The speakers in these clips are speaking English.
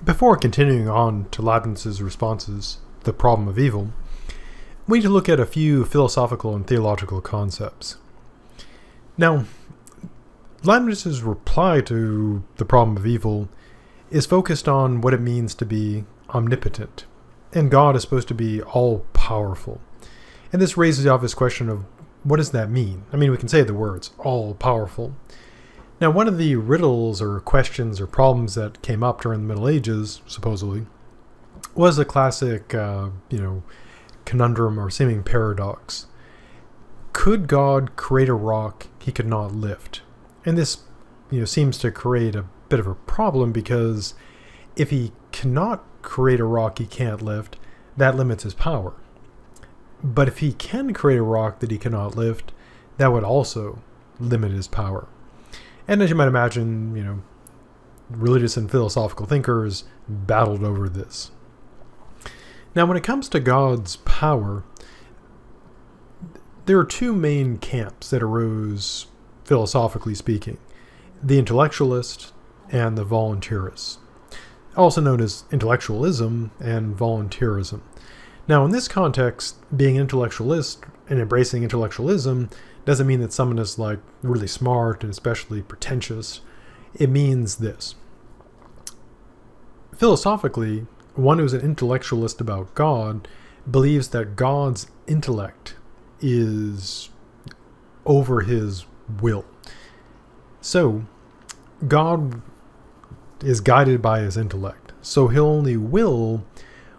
Before continuing on to Leibniz's responses to the problem of evil, we need to look at a few philosophical and theological concepts. Now, Leibniz's reply to the problem of evil is focused on what it means to be omnipotent, and God is supposed to be all-powerful. And this raises the obvious question of, what does that mean? I mean, we can say the words, all-powerful. Now, one of the riddles or questions or problems that came up during the Middle Ages, supposedly, was a classic, conundrum or seeming paradox. Could God create a rock he could not lift? And this, seems to create a bit of a problem, because if he cannot create a rock he can't lift, that limits his power. But if he can create a rock that he cannot lift, that would also limit his power. And as you might imagine, religious and philosophical thinkers battled over this. Now, when it comes to God's power, there are two main camps that arose, philosophically speaking: the intellectualist and the voluntarist, also known as intellectualism and voluntarism. Now, in this context, being intellectualist and embracing intellectualism doesn't mean that someone is really smart and especially pretentious. It means this. Philosophically, one who's an intellectualist about God believes that God's intellect is over his will. So, God is guided by his intellect. So he'll only will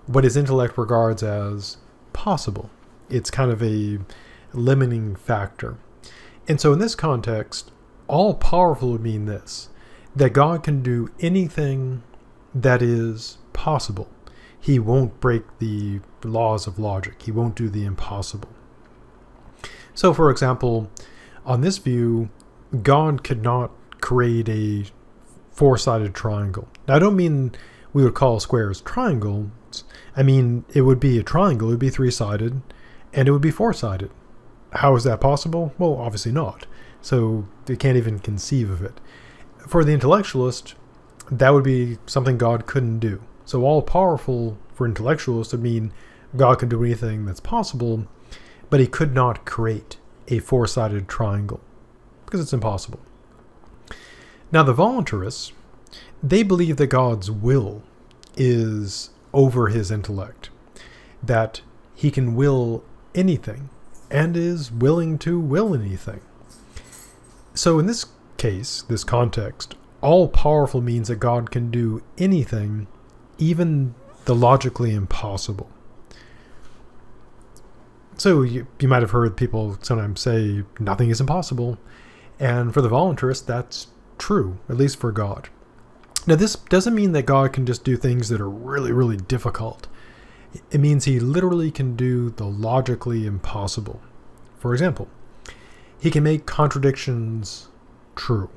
what his intellect regards as possible. It's kind of a limiting factor. And so in this context, all-powerful would mean this: that God can do anything that is possible. He won't break the laws of logic. He won't do the impossible. So, for example, on this view, God could not create a four-sided triangle. Now, I don't mean we would call squares triangles. I mean, it would be a triangle. It would be three-sided, and it would be four-sided. How is that possible? Well, obviously not. So they can't even conceive of it. For the intellectualist, that would be something God couldn't do. So all-powerful for intellectualists would mean God can do anything that's possible, but he could not create a four-sided triangle because it's impossible. Now, the voluntarists, they believe that God's will is over his intellect, that he can will anything and is willing to will anything. So in this case, this context, all-powerful means that God can do anything, even the logically impossible. So you might have heard people sometimes say nothing is impossible, and for the voluntarist, that's true, at least for God. Now, this doesn't mean that God can just do things that are really, really difficult. It means he literally can do the logically impossible. For example, he can make contradictions true.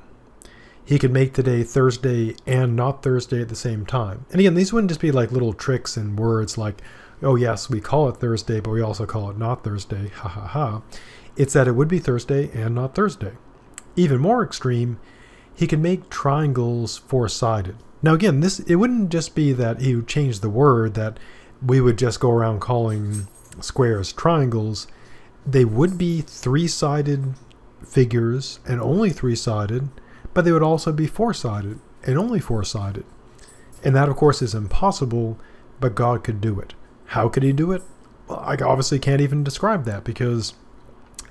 He could make today Thursday and not Thursday at the same time. And again, these wouldn't just be like little tricks in words like, oh yes, we call it Thursday, but we also call it not Thursday, ha ha ha. It's that it would be Thursday and not Thursday. Even more extreme, he can make triangles four-sided. Now again, it wouldn't just be that he would change the word, that we would just go around calling squares triangles. They would be three-sided figures and only three-sided, but they would also be four-sided and only four-sided. And that, of course, is impossible, but God could do it. How could he do it? Well, I obviously can't even describe that because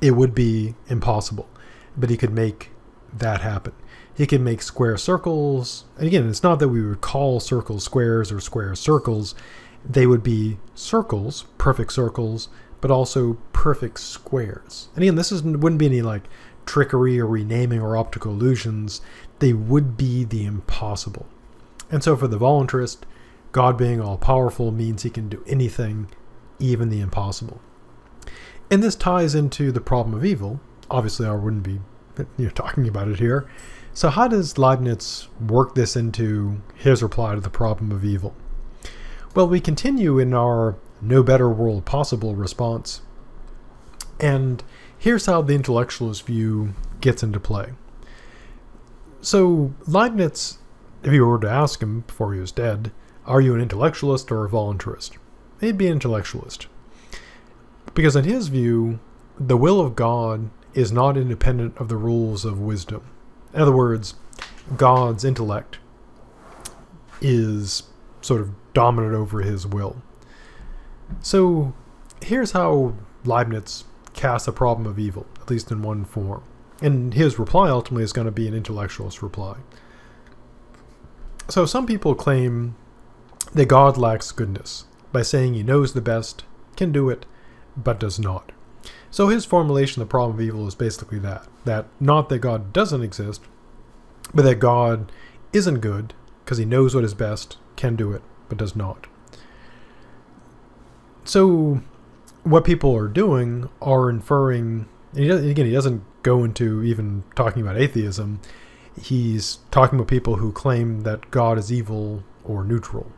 it would be impossible. But he could make that happen. He can make square circles. And again, it's not that we would call circles squares or squares circles. They would be circles, perfect circles, but also perfect squares. And again, this wouldn't be any like trickery or renaming or optical illusions. They would be the impossible. And so for the voluntarist, God being all-powerful means he can do anything, even the impossible. And this ties into the problem of evil. Obviously, I wouldn't be talking about it here. So how does Leibniz work this into his reply to the problem of evil? Well, we continue in our no better world possible response. And here's how the intellectualist view gets into play. So Leibniz if you were to ask him before he was dead, are you an intellectualist or a voluntarist? He'd be an intellectualist. Because in his view, the will of God is not independent of the rules of wisdom. In other words, God's intellect is sort of dominant over his will. So here's how Leibniz casts a problem of evil, at least in one form. And his reply ultimately is going to be an intellectualist reply. So some people claim that God lacks goodness by saying he knows the best, can do it, but does not. So his formulation of the problem of evil is basically that not that God doesn't exist, but that God isn't good because he knows what is best, can do it, but does not. So what people are doing are inferring, and he doesn't go into even talking about atheism. He's talking about people who claim that God is evil or neutral.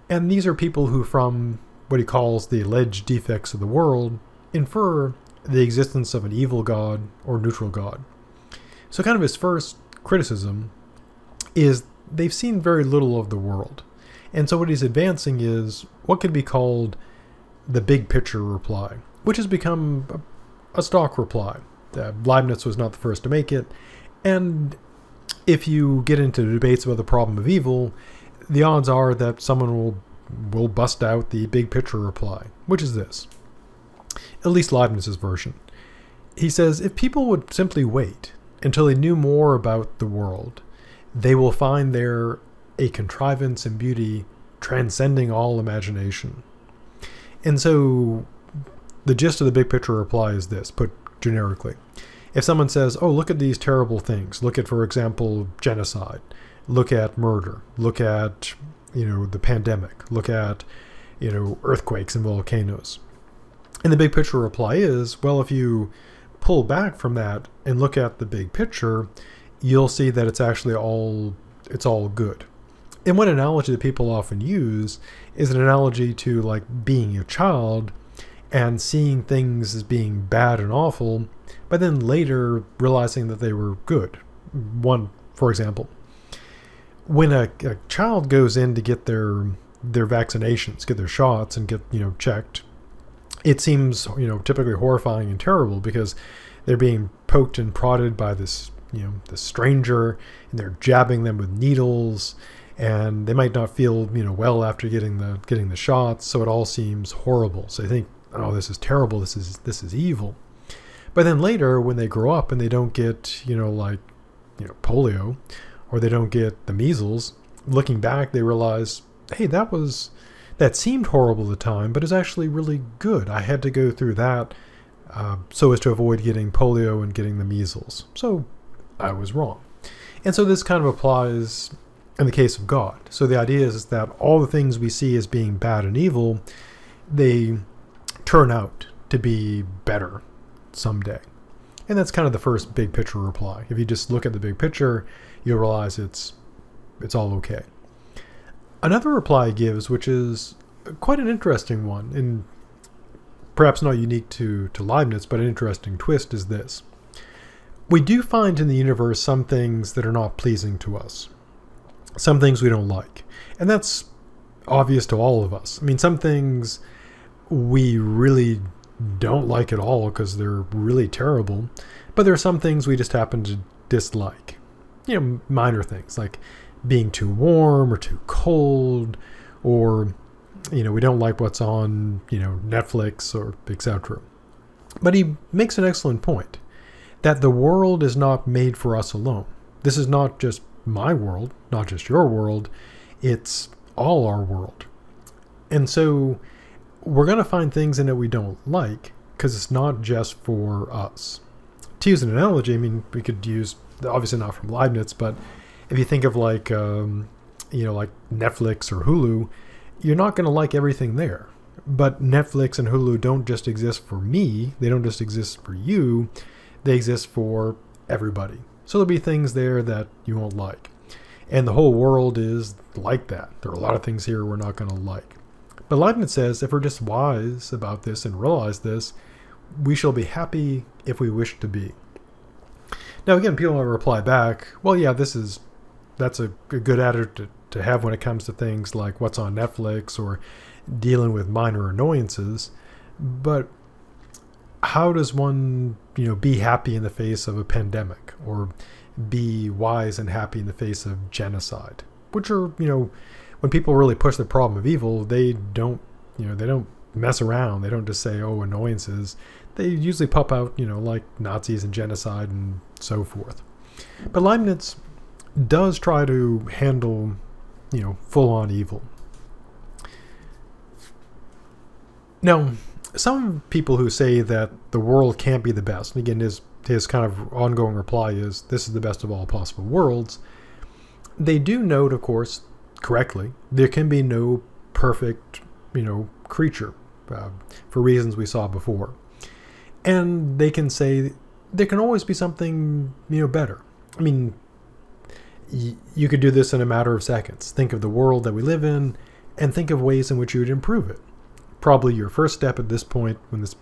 And these are people who, from what he calls the alleged defects of the world, infer the existence of an evil God or neutral God. So kind of his first criticism is they've seen very little of the world. And so what he's advancing is what could be called the big picture reply, which has become a stock reply. Leibniz was not the first to make it. And if you get into debates about the problem of evil, the odds are that someone will bust out the big picture reply, which is this. At least Leibniz's version. He says, if people would simply wait until they knew more about the world, they will find there a contrivance and beauty transcending all imagination. And so the gist of the big picture reply is this, put generically. If someone says, oh, look at these terrible things, look at, for example, genocide, look at murder, look at, the pandemic, look at, earthquakes and volcanoes. And the big picture reply is, well, if you pull back from that and look at the big picture, you'll see that it's actually all good. And one analogy that people often use is an analogy to like being a child and seeing things as being bad and awful, but then later realizing that they were good. One, for example, when a child goes in to get their vaccinations, get their shots and get, checked, it seems, typically horrifying and terrible because they're being poked and prodded by this, this stranger, and they're jabbing them with needles, and they might not feel, well after getting the shots, so it all seems horrible. So they think, oh, this is terrible, this is evil. But then later, when they grow up and they don't get, polio, or they don't get the measles, looking back, they realize, hey, that seemed horrible at the time, but it's actually really good. I had to go through that so as to avoid getting polio and getting the measles. So I was wrong. And so this kind of applies in the case of God. So the idea is that all the things we see as being bad and evil, they turn out to be better someday. And that's kind of the first big picture reply. If you just look at the big picture, you'll realize it's all okay. Another reply he gives, which is quite an interesting one, and perhaps not unique to Leibniz, but an interesting twist, is this. We do find in the universe some things that are not pleasing to us. Some things we don't like. And that's obvious to all of us. I mean, some things we really don't like at all because they're really terrible, but there are some things we just happen to dislike. Minor things like being too warm or too cold, or we don't like what's on Netflix or etc. But he makes an excellent point that the world is not made for us alone. This is not just my world, not just your world, it's all our world. And so we're going to find things in it we don't like because it's not just for us. To use an analogy, I mean, we could use, obviously not from Leibniz, but if you think of like like Netflix or Hulu, you're not going to like everything there. But Netflix and Hulu don't just exist for me. They don't just exist for you. They exist for everybody. So there'll be things there that you won't like. And the whole world is like that. There are a lot of things here we're not going to like. But Leibniz says if we're just wise about this and realize this, we shall be happy if we wish to be. Now again, people might reply back, well, yeah, that's that's a good attitude to have when it comes to things like what's on Netflix or dealing with minor annoyances. But how does one, be happy in the face of a pandemic, or be wise and happy in the face of genocide? Which are, when people really push the problem of evil, they don't mess around. They don't just say, oh, annoyances. They usually pop out, like Nazis and genocide and so forth. But Leibniz does try to handle, full-on evil. Now, some people who say that the world can't be the best, and again, his kind of ongoing reply is, this is the best of all possible worlds, they do note, of course, correctly, there can be no perfect, creature, for reasons we saw before. And they can say there can always be something, better. I mean, you could do this in a matter of seconds. Think of the world that we live in and think of ways in which you would improve it. Probably your first step at this point, when this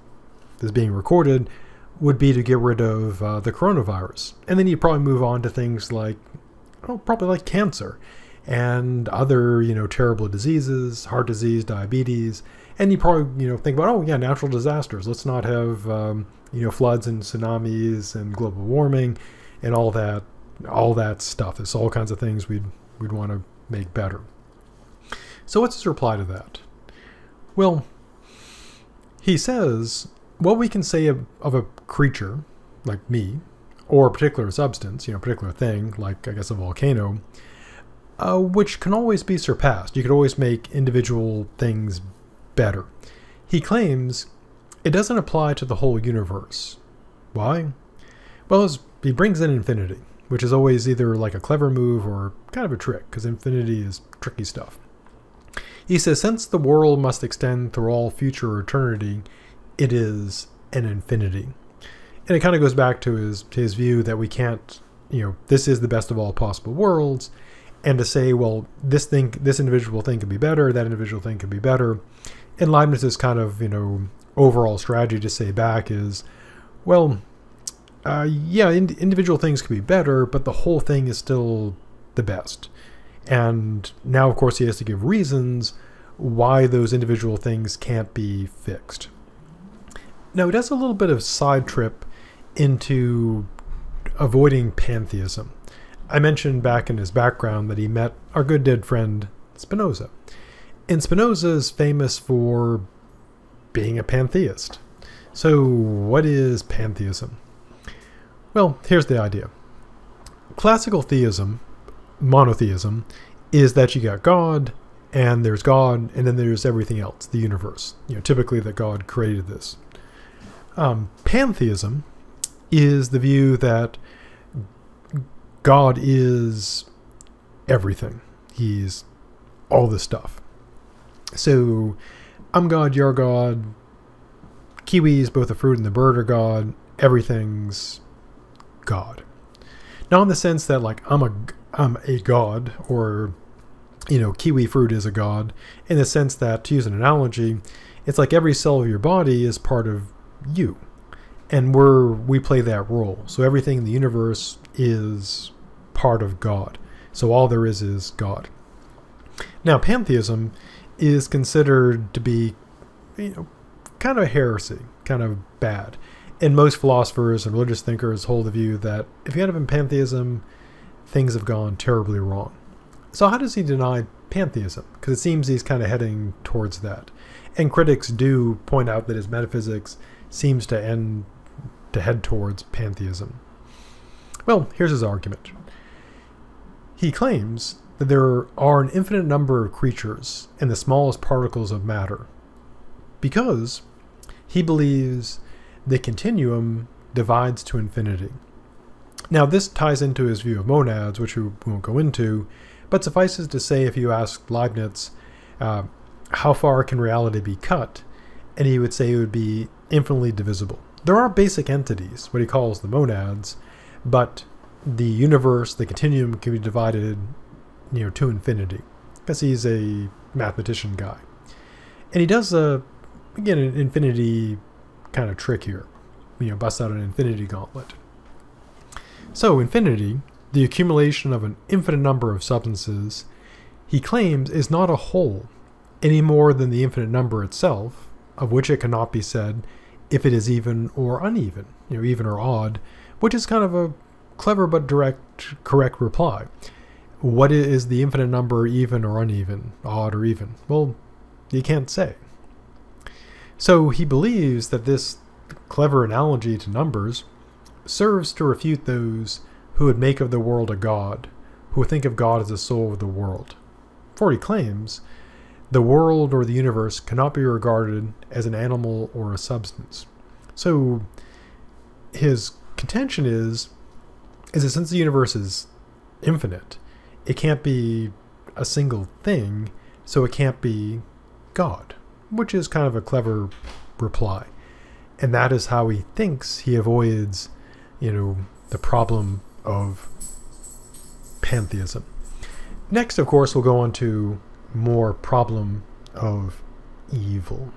is being recorded, would be to get rid of the coronavirus. And then you'd probably move on to things like, probably like cancer and other, terrible diseases, heart disease, diabetes. And you probably, think about, natural disasters. Let's not have, floods and tsunamis and global warming and all that stuff. There's all kinds of things we'd want to make better. So what's his reply to that? Well, he says, what we can say of a creature, like me, or a particular substance, a particular thing, like, I guess, a volcano, which can always be surpassed. You could always make individual things better. He claims it doesn't apply to the whole universe. Why? Well, he brings in infinity, which is always either like a clever move or kind of a trick, because infinity is tricky stuff. He says, since the world must extend through all future eternity, it is an infinity. And it kind of goes back to his view that we can't, this is the best of all possible worlds, and to say, well, this individual thing could be better, that individual thing could be better. And Leibniz's kind of, overall strategy to say back is, well, individual things could be better, but the whole thing is still the best. And now, of course, he has to give reasons why those individual things can't be fixed. Now, he does a little bit of side trip into avoiding pantheism. I mentioned back in his background that he met our good dead friend Spinoza. And Spinoza is famous for being a pantheist. So what is pantheism? Well, here's the idea. Classical theism, monotheism, is that you got God, and there's God, and then there's everything else, the universe. Typically that God created this. Pantheism is the view that God is everything. He's all this stuff. So I'm God, you're God. Kiwis, both the fruit and the bird, are God. Everything's God. Not in the sense that like I'm a god, or kiwi fruit is a god. In the sense that, to use an analogy, it's like every cell of your body is part of you, and we play that role. So everything in the universe is part of God. So all there is God. Now, pantheism is considered to be, kind of a heresy, kind of bad. And most philosophers and religious thinkers hold the view that if you end up in pantheism, things have gone terribly wrong. So how does he deny pantheism? Because it seems he's kind of heading towards that. And critics do point out that his metaphysics seems to head towards pantheism. Well, here's his argument. He claims that there are an infinite number of creatures in the smallest particles of matter, because he believes the continuum divides to infinity. Now, this ties into his view of monads, which we won't go into, but suffices to say, if you ask Leibniz, how far can reality be cut, and he would say it would be infinitely divisible. There are basic entities, what he calls the monads, but the universe, the continuum, can be divided, to infinity, because he's a mathematician guy. And he does, again, an infinity kind of trick here. Busts out an infinity gauntlet. So infinity the accumulation of an infinite number of substances, he claims, is not a whole any more than the infinite number itself, of which it cannot be said if it is even or uneven, even or odd, which is kind of a clever but correct reply. What is the infinite number, even or uneven, odd or even? Well, you can't say. So he believes that this clever analogy to numbers serves to refute those who would make of the world a god, who would think of God as the soul of the world. For he claims, the world or the universe cannot be regarded as an animal or a substance. So his contention is that since the universe is infinite, it can't be a single thing, so it can't be God, which is kind of a clever reply. And that is how he thinks he avoids, the problem of pantheism. Next, of course, we'll go on to more problem of evil.